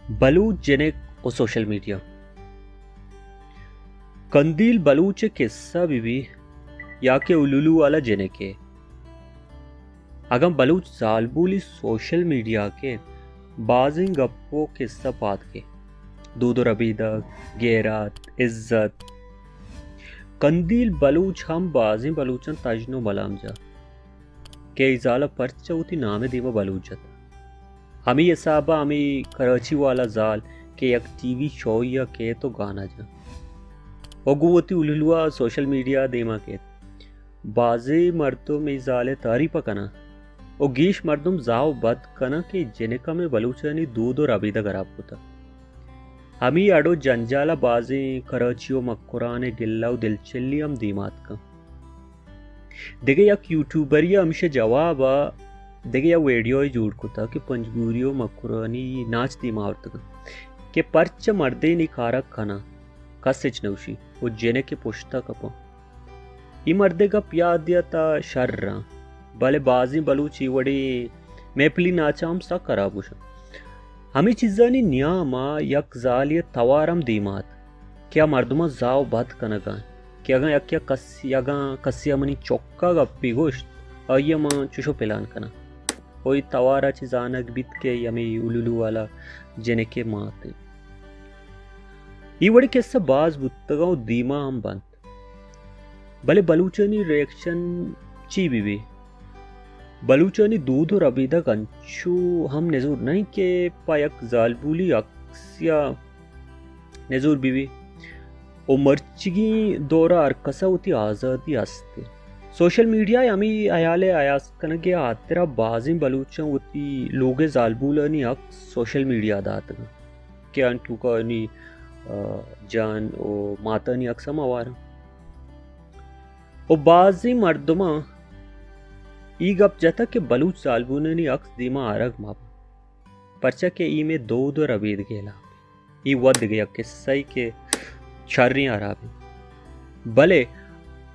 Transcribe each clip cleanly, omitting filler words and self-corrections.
बलूच जेनेक और social media कंदील बलूच किस्सा बीबी या के उलुलू वाला जेने के अगम बलूच जालबूली सोशल मीडिया के बाजिंग गप्पो किस्सा पात के दूदो रबीदा गेरात इज्जत कंदील बलूच हम बाजिं बलूचन तजनो बलाम जा के इजाला परचा उती नामे दीवा बलूचत हमी ये साबा हमी कराची वाला जाल के एक टीवी शो या के तो गाना जा ओगुवती उलुलुआ सोशल मीडिया देमा के बाजे मर्दों में जाले तारीफ कना ओ गीश मर्दुम जाओ बद कना के जेनेका में बलूचनी दूध और अबीदा खराब होता हमी अडो जंजाला बाजे कराचियो मक्कुराने गिल्लाव दिलचल्ली हम दीमात का देखे एक यूट्यूबर या हमसे जवाब देखे या वीडियो ही जोड़ को था कि पंजगूरियो मक्कुरानी नाच दीमावत का के पर्च मर्दे निकारक खाना कसिच नौशी वो जेने के पुश्ता कपो ई मर्दे का प्याद दिया था शर्रा भले बाजी बलूची वड़ी मेपली नाचाम सा कराबुश हमें चीज़ानी नियामा यक जालिय तवारम दीमात क्या मर्दुमा जाओ बात कनगा क्या गा यक कसिया मनी चौक्का गप्पी गोश्त अय्यमा चुशो पिलान कना कोई तवारा चीज़ानक बित के यमी उलुलु वाला जेने के माते इवड़ी किस्सा बाज बुत्तगाव दीमा हम बंद भले बलूचनी रिएक्शन ची बीबी बलूचनी दूध और अबीदा कंचू हम नजूर नहीं के पायक जालबूली अक्सिया नजूर बीबी ओ मर्चिगी दौरा अरकसा उती आज़ादी आस्ते सोशल मीडिया यमी अयाले आयास कनगे आतेरा बाजी बलूचा उती लोगे जालबूलनी अक सोशल मीडिया दात के अंटू का नी जान ओ माता नी अक्सम आवार ओ बाजी मर्दमा ई गप जता के बलूच जालबूलनी अक्स दीमा आरग माप परचा के ई में दो दो रबीद गेला ई वद गया के सही के छर्री आराबी भले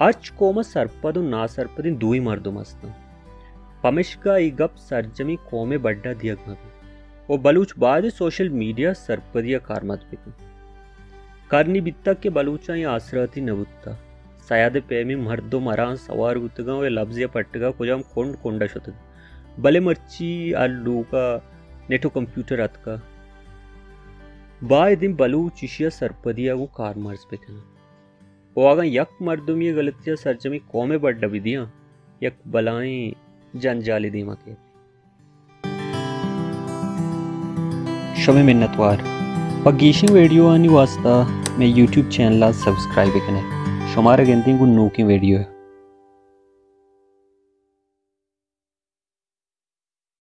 अच कोम सरपदु ना सरपदिन दुई मर्दुम अस्ता पमिशका ई गप सरजमी कोमे बड्डा दियग नबी ओ बलूच बाद सोशल मीडिया सरपदिया कारमत बिकु करनी बित्ता के बलूचा या आसराती नबुत्ता सयादे पेमी मर्दो मरान सवार गुतगा वे लफ्ज़ पट्टगा कुजाम कोंड कोंडा शुतग भले मर्ची अल्लू का नेटो कंप्यूटर अतका बाय दिन बलूच इशिया सरपदिया को कार मार्स बिकना वो आगा यक मर्दुम ये गलतियां सरजमी कौमे बड्डा विदियां यक बलाएं जंजाली दीमा के शमे मिन्नतवार पगीशिंग वीडियो आनी वास्ता मैं यूट्यूब चैनल सब्सक्राइब करें शुमार गिनती को नू की वीडियो है।